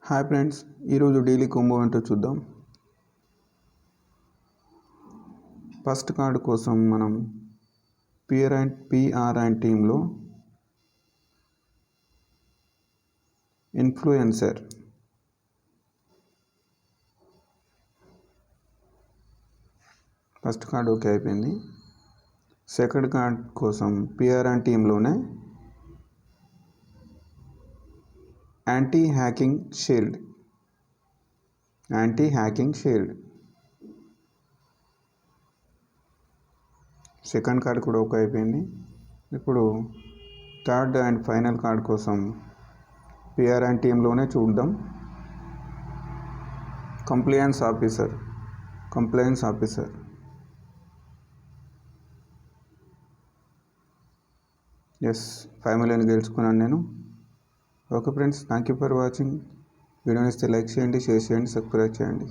Hi friends, ఈరోజు daily combo ఏంటో చూద్దాం. ఫస్ట్ కార్డు కోసం మనం పిఆర్ అండ్ టీంలో ఇన్ఫ్లుయెన్సర్ ఫస్ట్ కార్డు ఓకే అయిపోయింది. సెకండ్ కార్డ్ కోసం పిఆర్ అండ్ టీంలోనే anti hacking shield second card కూడా ఓకే అయిపోయింది. ఇప్పుడు థర్డ్ అండ్ ఫైనల్ కార్డ్ కోసం పిఆర్ అండ్ టీంలోనే చూద్దాం. కంప్లైన్స్ ఆఫీసర్ ఎస్, 5 million గెలుచుకున్నాను నేను. Okay friends, thank you for watching. వీడియోని ఇస్తే లైక్ చేయండి, షేర్ చేయండి, సబ్స్క్రైబ్ చేయండి.